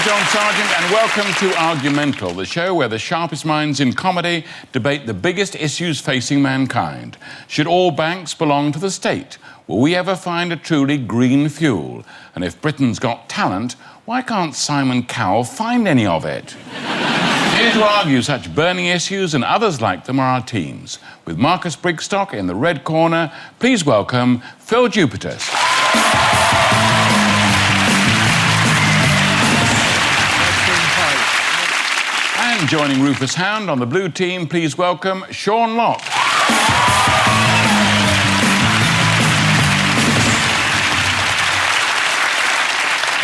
John Sargent, and welcome to Argumental, the show where the sharpest minds in comedy debate the biggest issues facing mankind. Should all banks belong to the state? Will we ever find a truly green fuel? And if Britain's got talent, why can't Simon Cowell find any of it? Here to argue such burning issues and others like them are our teams. With Marcus Brigstock in the red corner, please welcome Phill Jupitus. And joining Rufus Hound on the blue team, please welcome Sean Locke.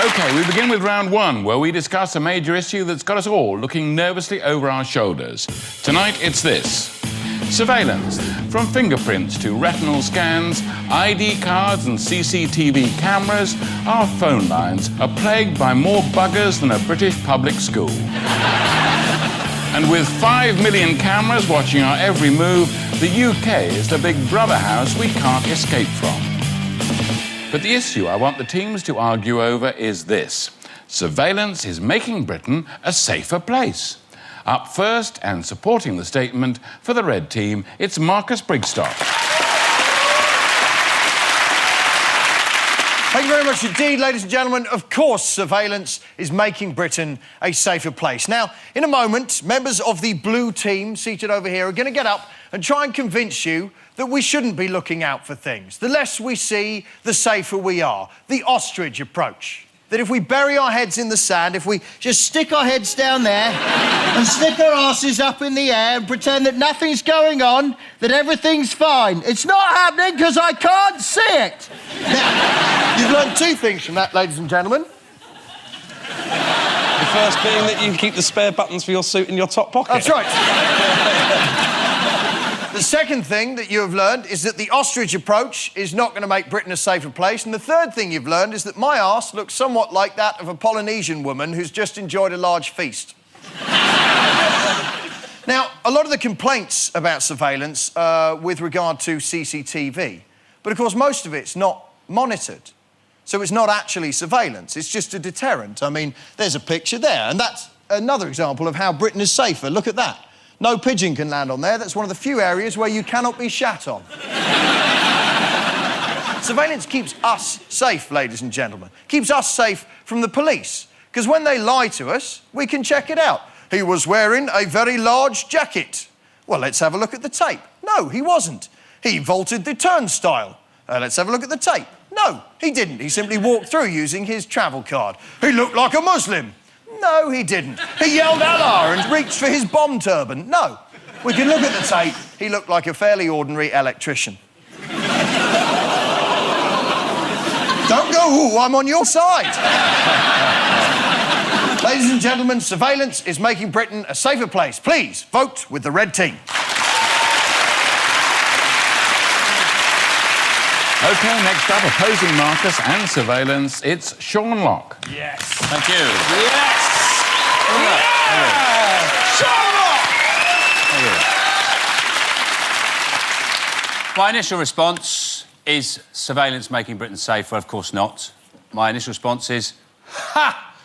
OK, we begin with round one, where we discuss a major issue that's got us all looking nervously over our shoulders. Tonight, it's this. Surveillance. From fingerprints to retinal scans, ID cards and CCTV cameras, our phone lines are plagued by more buggers than a British public school. And with 5 million cameras watching our every move, the UK is the big brother house we can't escape from. But the issue I want the teams to argue over is this. Surveillance is making Britain a safer place. Up first and supporting the statement for the red team, it's Marcus Brigstock. Thank you very much indeed, ladies and gentlemen. Of course, surveillance is making Britain a safer place. Now, in a moment, members of the blue team seated over here are going to get up and try and convince you that we shouldn't be looking out for things. The less we see, the safer we are. The ostrich approach. That if we bury our heads in the sand, if we just stick our heads down there and stick our asses up in the air and pretend that nothing's going on, that everything's fine. It's not happening because I can't see it. Now, you've learned two things from that, ladies and gentlemen. The first being that you keep the spare buttons for your suit in your top pocket. That's right. The second thing that you have learned is that the ostrich approach is not going to make Britain a safer place. And the third thing you've learned is that my arse looks somewhat like that of a Polynesian woman who's just enjoyed a large feast. Now, a lot of the complaints about surveillance with regard to CCTV, but of course most of it's not monitored. So it's not actually surveillance, it's just a deterrent. I mean, there's a picture there, and that's another example of how Britain is safer. Look at that. No pigeon can land on there. That's one of the few areas where you cannot be shat on. Surveillance keeps us safe, ladies and gentlemen. Keeps us safe from the police. Because when they lie to us, we can check it out. He was wearing a very large jacket. Well, let's have a look at the tape. No, he wasn't. He vaulted the turnstile. Let's have a look at the tape. No, he didn't. He simply walked through using his travel card. He looked like a Muslim. No, he didn't. He yelled Allah and reached for his bomb turban. No. We can look at the tape. He looked like a fairly ordinary electrician. Don't go, ooh, I'm on your side. Ladies and gentlemen, surveillance is making Britain a safer place. Please vote with the red team. OK, next up, opposing Marcus and surveillance, it's Sean Locke. Yes. Thank you. Yes! Yeah! Sean Locke! My initial response is surveillance making Britain safer? Of course not. My initial response is, ha!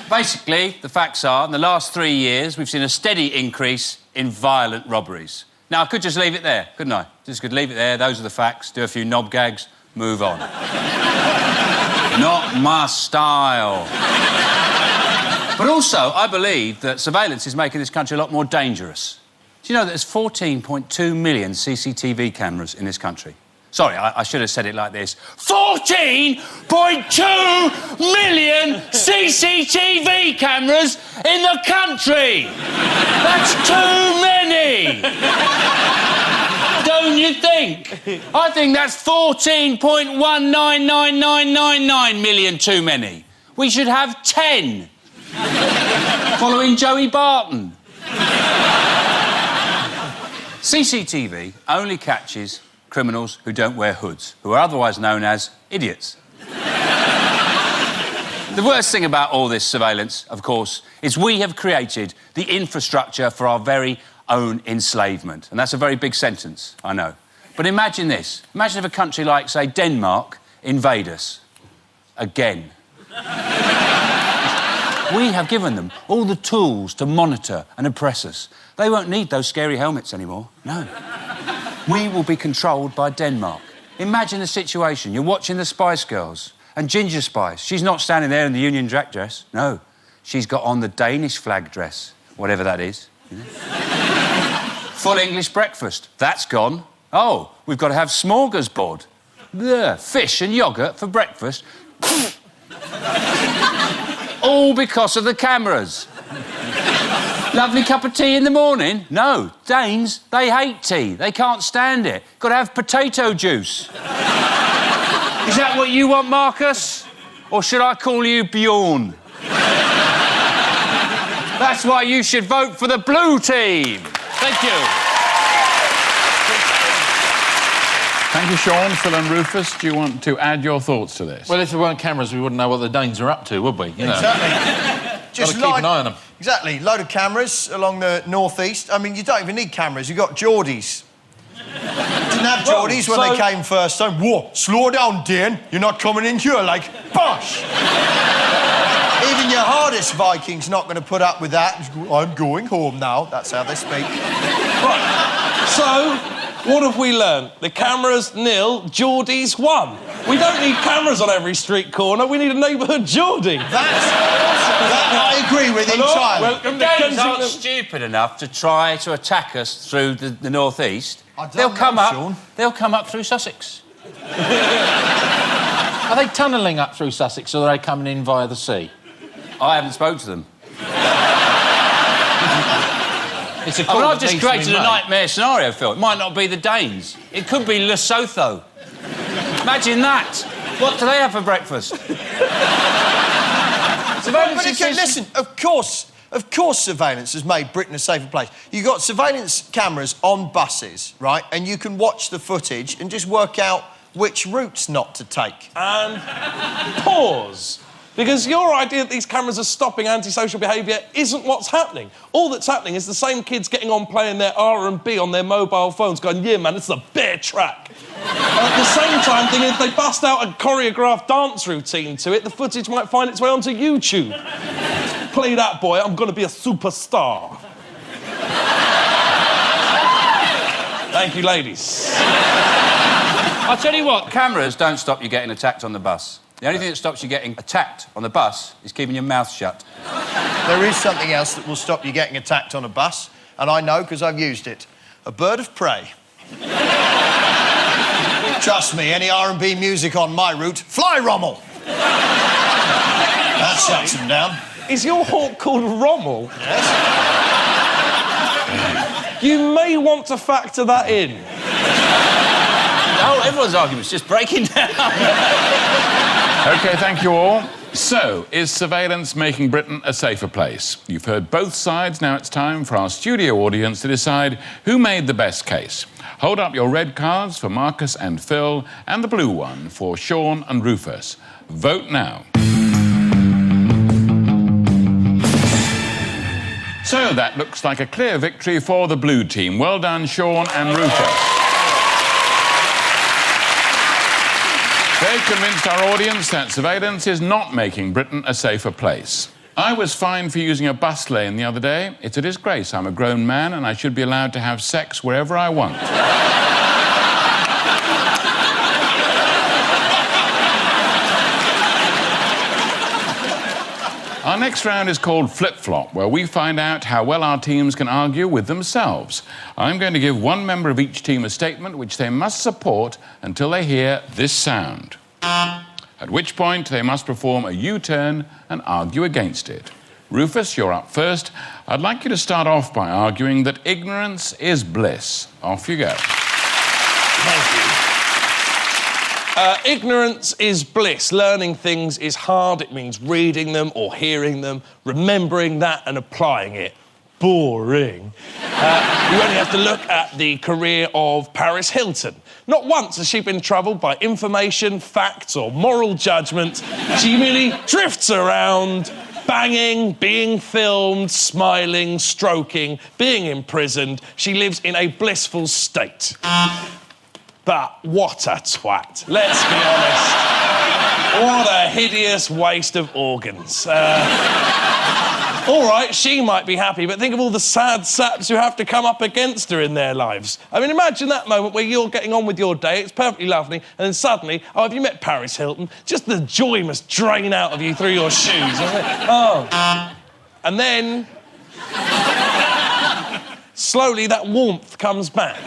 Basically, the facts are, in the last 3 years, we've seen a steady increase in violent robberies. Now, I could just leave it there, couldn't I? Just could leave it there, those are the facts, do a few knob gags, move on. Not my style. But also, I believe that surveillance is making this country a lot more dangerous. Do you know that there's 14.2 million CCTV cameras in this country? Sorry, I should have said it like this. 14.2 million CCTV cameras in the country! That's too many! Don't you think? I think that's 14.199999 million too many. We should have 10. Following Joey Barton. CCTV only catches criminals who don't wear hoods, who are otherwise known as idiots. The worst thing about all this surveillance, of course, is we have created the infrastructure for our very own enslavement. And that's a very big sentence, I know. But imagine this. Imagine if a country like, say, Denmark invade us. Again. We have given them all the tools to monitor and oppress us. They won't need those scary helmets anymore, no. We will be controlled by Denmark. Imagine the situation. You're watching the Spice Girls and Ginger Spice. She's not standing there in the Union Jack dress, no. She's got on the Danish flag dress, whatever that is. Full English breakfast, that's gone. Oh, we've got to have smorgasbord. Blech, fish and yoghurt for breakfast. All because of the cameras. Lovely cup of tea in the morning? No, Danes, they hate tea. They can't stand it. Got to have potato juice. Is that what you want, Marcus? Or should I call you Bjorn? That's why you should vote for the blue team. Thank you. Thank you, Sean, Phill and Rufus. Do you want to add your thoughts to this? Well, if there weren't cameras, we wouldn't know what the Danes are up to, would we? You know. Exactly. Just keep an eye on them. Exactly. Load of cameras along the northeast. I mean, you don't even need cameras. You've got Geordies. Didn't have Geordies when they came first time. Whoa, slow down, Dane. You're not coming in here like bosh. Even your hardest Viking's not going to put up with that. I'm going home now. That's how they speak. Right. So, what have we learned? The cameras, nil, Geordies, 1. We don't need cameras on every street corner. We need a neighbourhood Geordie. That I agree with entirely. Welcome The to Danes aren't Kensington. stupid enough to try to attack us through the northeast. I don't They'll come know, up. Sean. They'll come up through Sussex. Are they tunnelling up through Sussex, or are they coming in via the sea? I haven't spoken to them. It's a I call mean, I've that just needs to be created a made. nightmare scenario, Phil. It might not be the Danes. It could be Lesotho. Imagine that. What do they have for breakfast? But again, listen, of course, surveillance has made Britain a safer place. You've got surveillance cameras on buses, right? And you can watch the footage and just work out which routes not to take. And pause. Because your idea that these cameras are stopping antisocial behaviour isn't what's happening. All that's happening is the same kids getting on playing their R&B on their mobile phones going, yeah, man, it's a bear track. And at the same time, thinking if they bust out a choreographed dance routine to it, the footage might find its way onto YouTube. Play that, boy, I'm going to be a superstar. Thank you, ladies. I'll tell you what, cameras don't stop you getting attacked on the bus. The only thing that stops you getting attacked on the bus is keeping your mouth shut. There is something else that will stop you getting attacked on a bus, and I know because I've used it. A bird of prey. Trust me, any R&B music on my route, fly Rommel. That shuts them down. Is your hawk called Rommel? Yes. You may want to factor that in. Oh, everyone's argument's just breaking down. OK, thank you all. So, is surveillance making Britain a safer place? You've heard both sides. Now it's time for our studio audience to decide who made the best case. Hold up your red cards for Marcus and Phill, and the blue one for Sean and Rufus. Vote now. So that looks like a clear victory for the blue team. Well done, Sean and Rufus. They've convinced our audience that surveillance is not making Britain a safer place. I was fined for using a bus lane the other day. It's a disgrace. I'm a grown man and I should be allowed to have sex wherever I want. Our next round is called Flip-Flop, where we find out how well our teams can argue with themselves. I'm going to give one member of each team a statement which they must support until they hear this sound. At which point they must perform a U-turn and argue against it. Rufus, you're up first. I'd like you to start off by arguing that ignorance is bliss. Off you go. Thank you. Ignorance is bliss. Learning things is hard. It means reading them or hearing them, remembering that and applying it. Boring. You only have to look at the career of Paris Hilton. Not once has she been troubled by information, facts or moral judgment. She merely drifts around, banging, being filmed, smiling, stroking, being imprisoned. She lives in a blissful state. But what a twat. Let's be honest. What a hideous waste of organs. All right, she might be happy, but think of all the sad saps who have to come up against her in their lives. I mean, imagine that moment where you're getting on with your day, it's perfectly lovely, and then suddenly, oh, have you met Paris Hilton? Just the joy must drain out of you through your shoes. Oh. And then... slowly that warmth comes back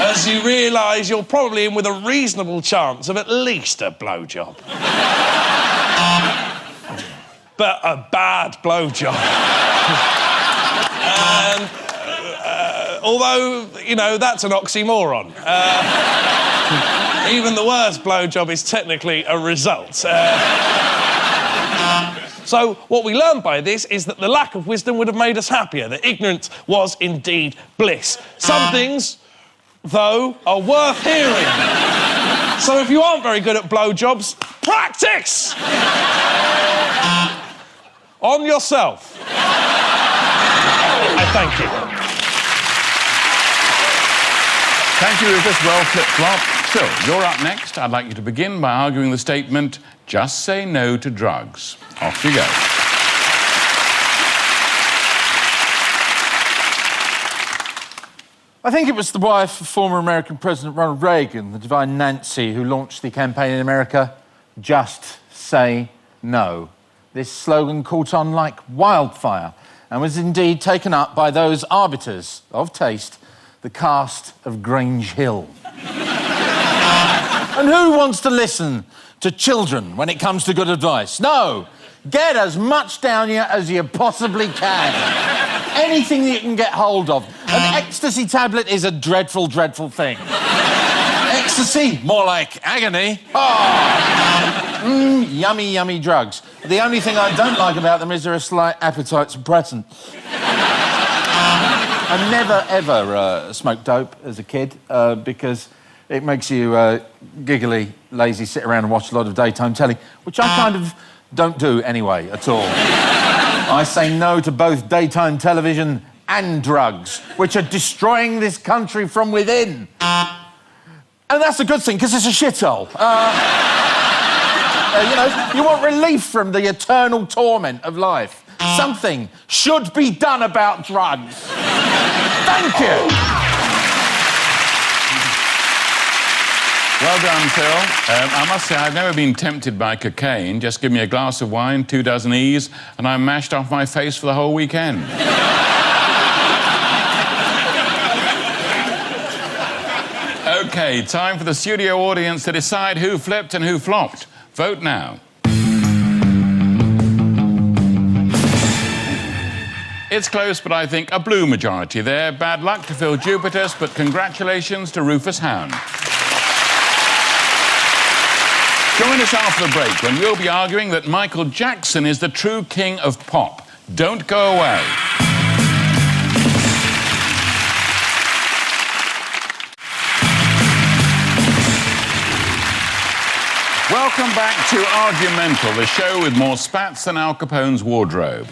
as you realise you're probably in with a reasonable chance of at least a blowjob. But a bad blowjob. And although, you know, that's an oxymoron. Even the worst blowjob is technically a result. So what we learned by this is that the lack of wisdom would have made us happier, that ignorance was indeed bliss. Some things, though, are worth hearing. So if you aren't very good at blowjobs, practice! On yourself. I thank you. Thank you, Rufus. Well flip-flop. Phil, you're up next. I'd like you to begin by arguing the statement, just say no to drugs. Off you go. I think it was the wife of former American President Ronald Reagan, the divine Nancy, who launched the campaign in America, Just Say No. This slogan caught on like wildfire and was indeed taken up by those arbiters of taste, the cast of Grange Hill. And who wants to listen to children when it comes to good advice? No. Get as much down here as you possibly can. Anything that you can get hold of. An ecstasy tablet is a dreadful, dreadful thing. Ecstasy? More like agony. Oh. Yummy, yummy drugs. The only thing I don't like about them is they're a slight appetite suppressant. I never, ever smoked dope as a kid because it makes you giggly, lazy, sit around and watch a lot of daytime telly, which I kind of don't do anyway at all. I say no to both daytime television and drugs, which are destroying this country from within. And that's a good thing, because it's a shithole. You know, you want relief from the eternal torment of life. Something should be done about drugs. Thank you. Well done, Phil. I must say, I've never been tempted by cocaine. Just give me a glass of wine, 2 dozen E's, and I'm mashed off my face for the whole weekend. OK, time for the studio audience to decide who flipped and who flopped. Vote now. It's close, but I think a blue majority there. Bad luck to Phill Jupitus, but congratulations to Rufus Hound. Join us after the break when we'll be arguing that Michael Jackson is the true king of pop. Don't go away. Welcome back to Argumental, the show with more spats than Al Capone's wardrobe.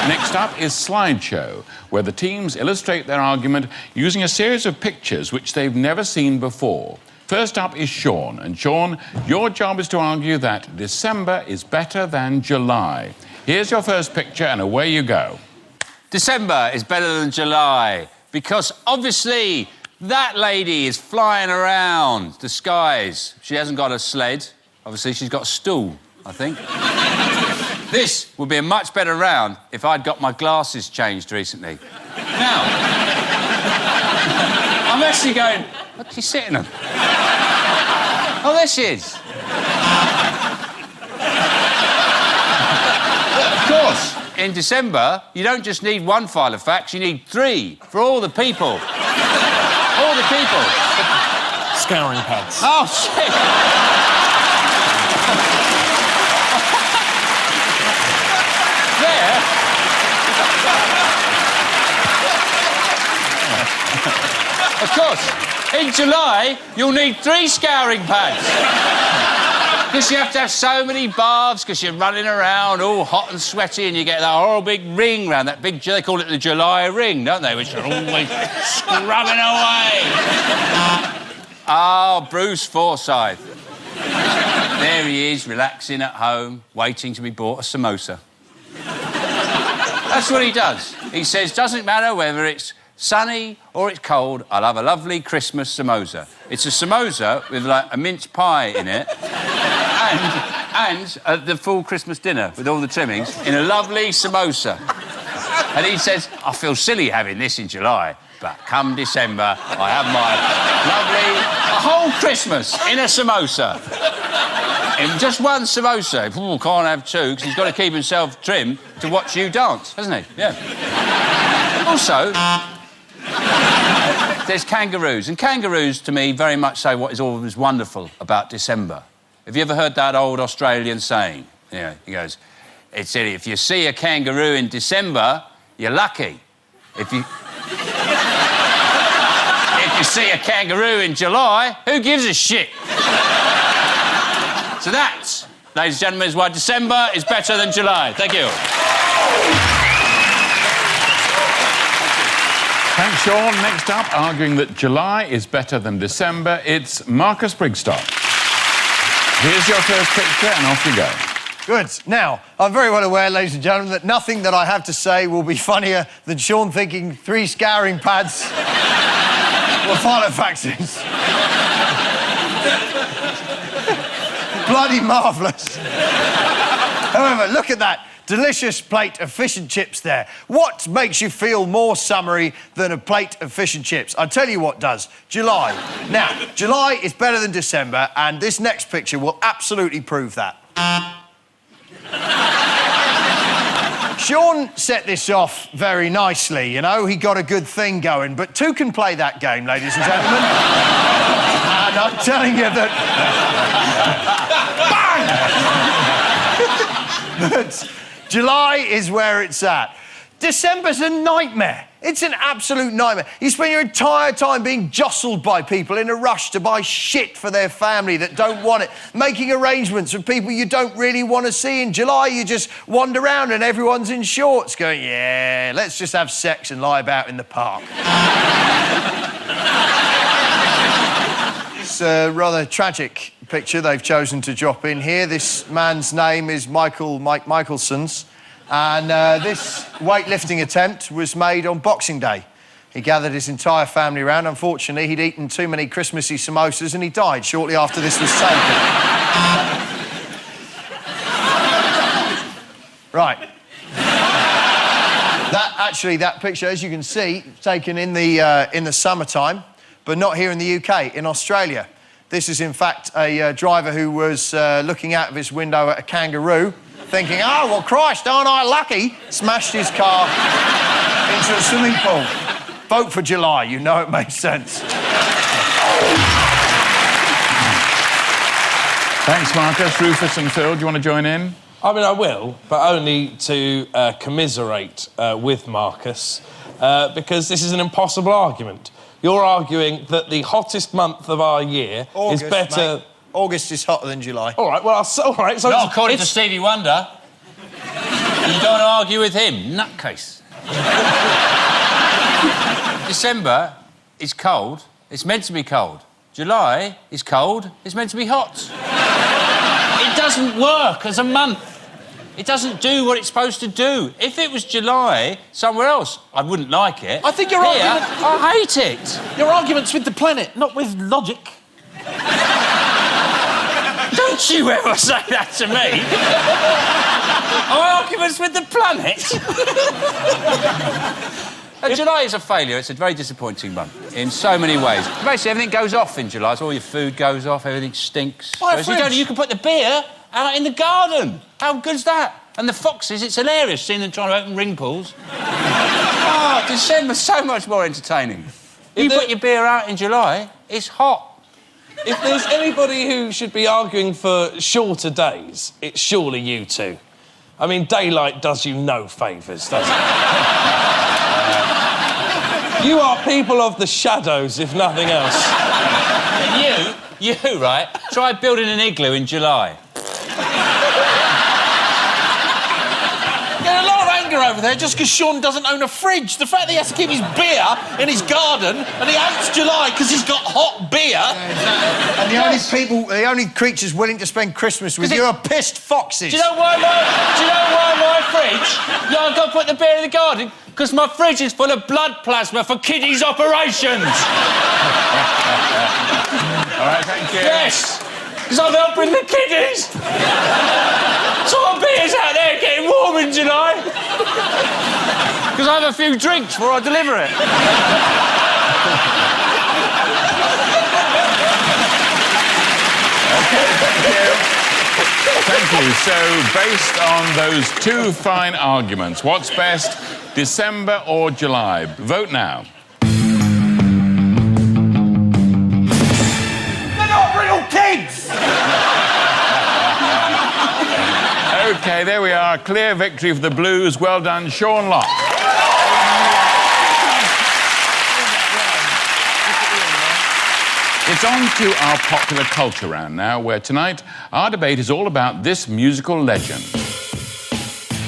Next up is Slideshow, where the teams illustrate their argument using a series of pictures which they've never seen before. First up is Sean. And Sean, your job is to argue that December is better than July. Here's your first picture and away you go. December is better than July because obviously that lady is flying around the skies. She hasn't got a sled. Obviously, she's got a stool, I think. This would be a much better round if I'd got my glasses changed recently. Now, I'm actually going, what's she sitting on? Oh, there she is. Of course, in December, you don't just need one file of facts, you need 3 for all the people. All the people. Scouring pads. Oh, shit. There. Of course, in July, you'll need 3 scouring pads. Because you have to have so many baths, because you're running around all hot and sweaty and you get that horrible big ring round, that big, they call it the July ring, don't they, which are always scrubbing away. Oh, Bruce Forsyth. There he is, relaxing at home, waiting to be bought a samosa. That's what he does. He says, doesn't matter whether it's sunny or it's cold, I'll have a lovely Christmas samosa. It's a samosa with, like, a mince pie in it and the full Christmas dinner with all the trimmings in a lovely samosa. And he says, I feel silly having this in July, but come December, I have my a whole Christmas in a samosa. In just one samosa. Ooh, can't have two, because he's got to keep himself trim to watch you dance, hasn't he? Yeah. Also, there's kangaroos. And kangaroos, to me, very much say what is always wonderful about December. Have you ever heard that old Australian saying? Yeah, he goes, it's if you see a kangaroo in December, you're lucky. If you see a kangaroo in July, who gives a shit? So that, ladies and gentlemen, is why December is better than July. Thank you. Thanks, Sean. Next up, arguing that July is better than December, it's Marcus Brigstock. Here's your first picture, and off you go. Good. Now, I'm very well aware, ladies and gentlemen, that nothing that I have to say will be funnier than Sean thinking 3 scouring pads were filofaxes. Bloody marvellous. However, look at that delicious plate of fish and chips there. What makes you feel more summery than a plate of fish and chips? I'll tell you what does. July. Now, July is better than December, and this next picture will absolutely prove that. Sean set this off very nicely, you know. He got a good thing going, but 2 can play that game, ladies and gentlemen. And I'm telling you that... Bang! But July is where it's at. December's a nightmare. It's an absolute nightmare. You spend your entire time being jostled by people in a rush to buy shit for their family that don't want it, making arrangements with people you don't really want to see. In July, you just wander around and everyone's in shorts going, yeah, let's just have sex and lie about in the park. It's a rather tragic picture they've chosen to drop in here. This man's name is Mike Michelson's. And this weightlifting attempt was made on Boxing Day. He gathered his entire family round. Unfortunately, he'd eaten too many Christmassy samosas and he died shortly after this was taken. Right. That picture, as you can see, taken in the summertime, but not here in the UK, in Australia. This is, in fact, a driver who was looking out of his window at a kangaroo, thinking, oh, well, Christ, aren't I lucky? Smashed his car into a swimming pool. Vote for July, you know it makes sense. Thanks, Marcus. Rufus and Phill, do you want to join in? I mean, I will, but only to commiserate with Marcus, because this is an impossible argument. You're arguing that the hottest month of our year August, is better... Mate. August is hotter than July. All right, well, all right, so... Not according to Stevie Wonder. You don't argue with him, nutcase. December is cold. It's meant to be cold. July is cold. It's meant to be hot. It doesn't work as a month. It doesn't do what it's supposed to do. If it was July somewhere else, I wouldn't like it. I think your Here, argument... I hate it. Your argument's with the planet, not with logic. Don't you ever say that to me. My argument's with the planet. July is a failure. It's a very disappointing month in so many ways. Basically, everything goes off in July. So all your food goes off, everything stinks. Whereas you can put the beer out in the garden. How good's that? And the foxes, it's hilarious seeing them trying to open ring pools. Oh, December's so much more entertaining. You put your beer out in July, it's hot. If there's anybody who should be arguing for shorter days, it's surely you two. I mean, daylight does you no favours, does it? You are people of the shadows, if nothing else. And you, right, try building an igloo in July. Get a lot of anger over there just because Sean doesn't own a fridge. The fact that he has to keep his beer in his garden and he hates July because he's got hot beer. And the only creatures willing to spend Christmas with you are pissed foxes. Do you know why my fridge? No, I've got to put the beer in the garden because my fridge is full of blood plasma for kiddies operations. All right, thank you. Yes, because I'm helping the kiddies. So our beer's out there getting warm in July. Because I have a few drinks before I deliver it. Thank you. So, based on those two fine arguments, what's best, December or July? Vote now. They're not real kids! OK, there we are. Clear victory for the Blues. Well done, Sean Locke. It's on to our popular culture round now, where tonight our debate is all about this musical legend.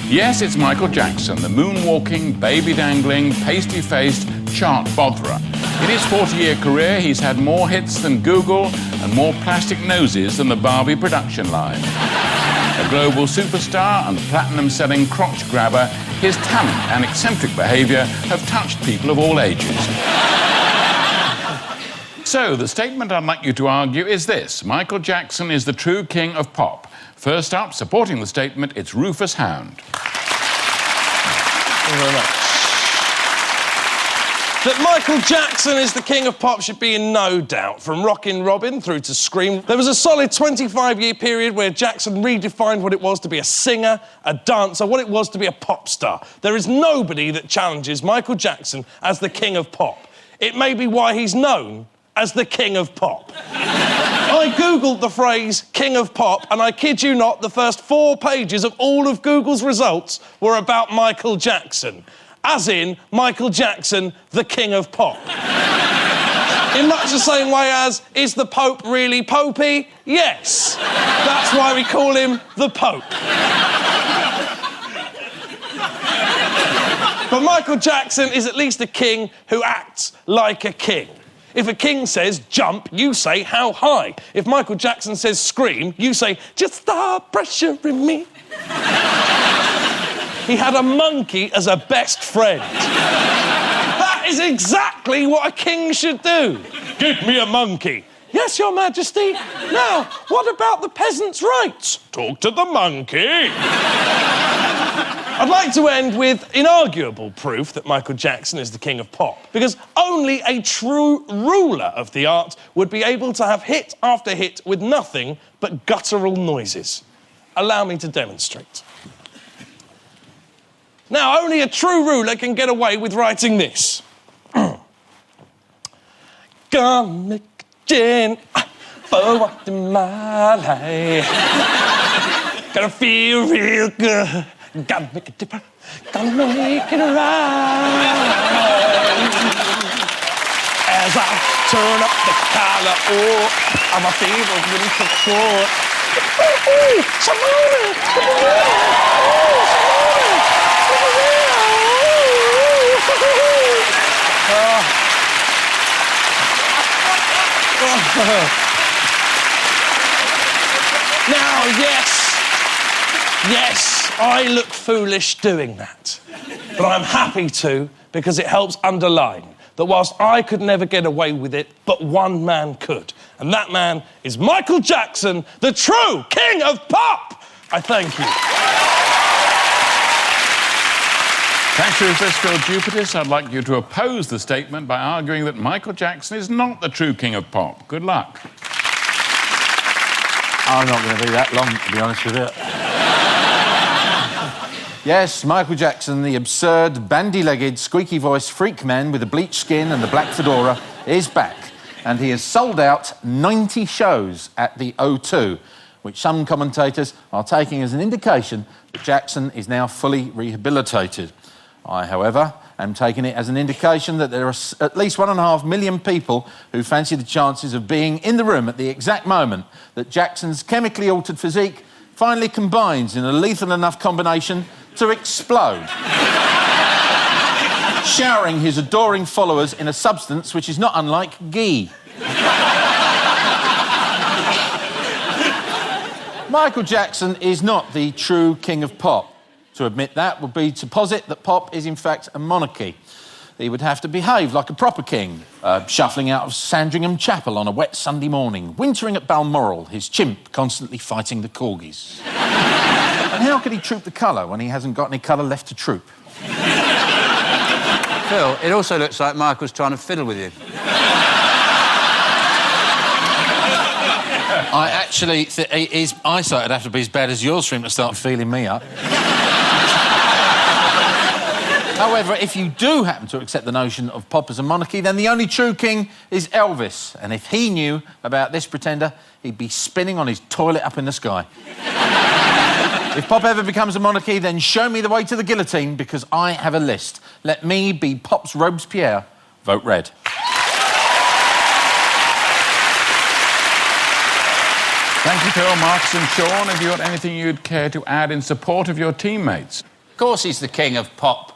Yes, it's Michael Jackson, the moonwalking, baby-dangling, pasty-faced chart botherer. In his 40-year career, he's had more hits than Google and more plastic noses than the Barbie production line. A global superstar and platinum-selling crotch grabber, his talent and eccentric behaviour have touched people of all ages. So, the statement I'd like you to argue is this: Michael Jackson is the true king of pop. First up, supporting the statement, it's Rufus Hound. Thank you very much. That Michael Jackson is the king of pop should be in no doubt. From Rockin' Robin through to Scream, there was a solid 25-year period where Jackson redefined what it was to be a singer, a dancer, what it was to be a pop star. There is nobody that challenges Michael Jackson as the king of pop. It may be why he's known as the king of pop. I googled the phrase king of pop, and I kid you not, the first 4 pages of all of Google's results were about Michael Jackson. As in, Michael Jackson, the king of pop. In much the same way as, is the Pope really popey? Yes. That's why we call him the Pope. But Michael Jackson is at least a king who acts like a king. If a king says jump, you say how high. If Michael Jackson says scream, you say just stop pressuring me. He had a monkey as a best friend. That is exactly what a king should do. Give me a monkey. Yes, Your Majesty. Now, what about the peasants' rights? Talk to the monkey. I'd like to end with inarguable proof that Michael Jackson is the king of pop, because only a true ruler of the art would be able to have hit after hit with nothing but guttural noises. Allow me to demonstrate. Now, only a true ruler can get away with writing this. Gonna make a gin for what in my life. Gonna feel real good. Gotta make a dipper, gonna make it right. As I turn up the collar, oh, I'm a favorite winter coat. Ooh, Simone! Now, yes, I look foolish doing that. But I'm happy to, because it helps underline that whilst I could never get away with it, but one man could. And that man is Michael Jackson, the true king of pop! I thank you. Thanks, Rufus. Phill Jupitus, I'd like you to oppose the statement by arguing that Michael Jackson is not the true king of pop. Good luck. I'm not going to be that long, to be honest with you. Yes, Michael Jackson, the absurd, bandy-legged, squeaky-voiced freak man with the bleached skin and the black fedora, is back. And he has sold out 90 shows at the O2, which some commentators are taking as an indication that Jackson is now fully rehabilitated. I, however, am taking it as an indication that there are at least 1.5 million people who fancy the chances of being in the room at the exact moment that Jackson's chemically altered physique finally combines in a lethal enough combination to explode. showering his adoring followers in a substance which is not unlike ghee. Michael Jackson is not the true king of pop. To admit that would be to posit that pop is in fact a monarchy. He would have to behave like a proper king, shuffling out of Sandringham Chapel on a wet Sunday morning, wintering at Balmoral, his chimp constantly fighting the corgis. And how could he troop the colour when he hasn't got any colour left to troop? Phill, it also looks like Michael's trying to fiddle with you. I actually think his eyesight would have to be as bad as yours for him to start feeling me up. However, if you do happen to accept the notion of pop as a monarchy, then the only true king is Elvis. And if he knew about this pretender, he'd be spinning on his toilet up in the sky. If pop ever becomes a monarchy, then show me the way to the guillotine, because I have a list. Let me be pop's Robespierre. Vote red. Thank you, Phill, Marcus and Sean. Have you got anything you'd care to add in support of your teammates? Of course he's the king of pop.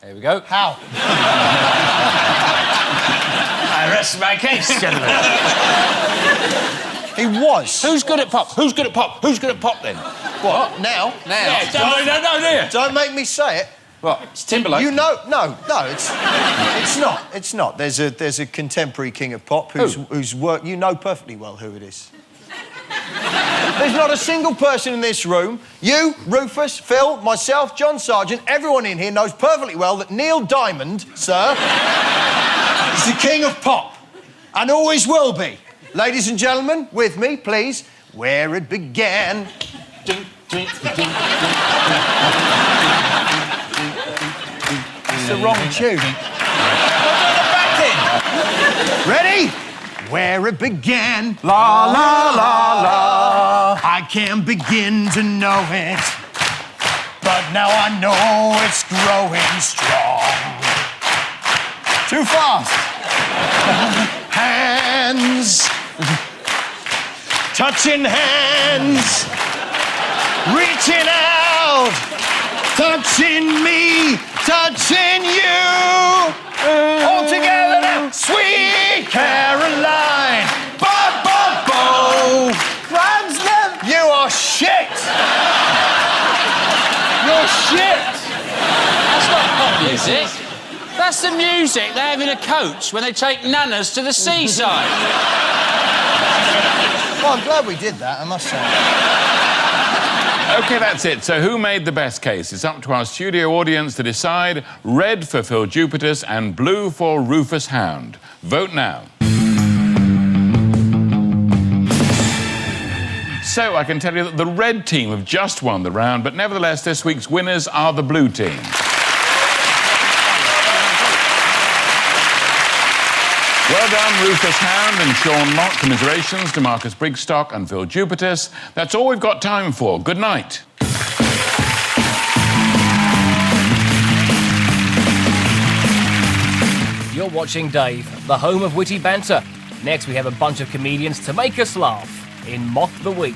There we go. How? I rest my case, gentlemen. He was. Who's good at pop? Who's good at pop? Who's good at pop, then? What? Now? Yeah, No, dear. Don't make me say it. What? It's Timberlake. You know, no, it's not. It's not. There's a contemporary king of pop whose work you know perfectly well who it is. There's not a single person in this room, you, Rufus, Phill, myself, John Sargent, everyone in here knows perfectly well that Neil Diamond, sir, is the king of pop, and always will be. Ladies and gentlemen, with me, please, where it began. It's the wrong tune. Ready? Where it began. La, la, la, la. I can't begin to know it, but now I know it's growing strong. Too fast. Hands. Touching hands. Reaching out. Touching me. Touching you. All together now. Sweet Caroline. Bo, bo, bo. You are shit. You're shit. That's not pop music. That's the music they have in a coach when they take nanas to the seaside. Well, I'm glad we did that, I must say. OK, that's it. So who made the best case? It's up to our studio audience to decide. Red for Phill Jupitus and blue for Rufus Hound. Vote now. So I can tell you that the red team have just won the round, but nevertheless, this week's winners are the blue team. Well done, Rufus Hound and Sean Mott. Commiserations to Marcus Brigstock and Phill Jupitus. That's all we've got time for. Good night. You're watching Dave, the home of witty banter. Next, we have a bunch of comedians to make us laugh in Mock the Week.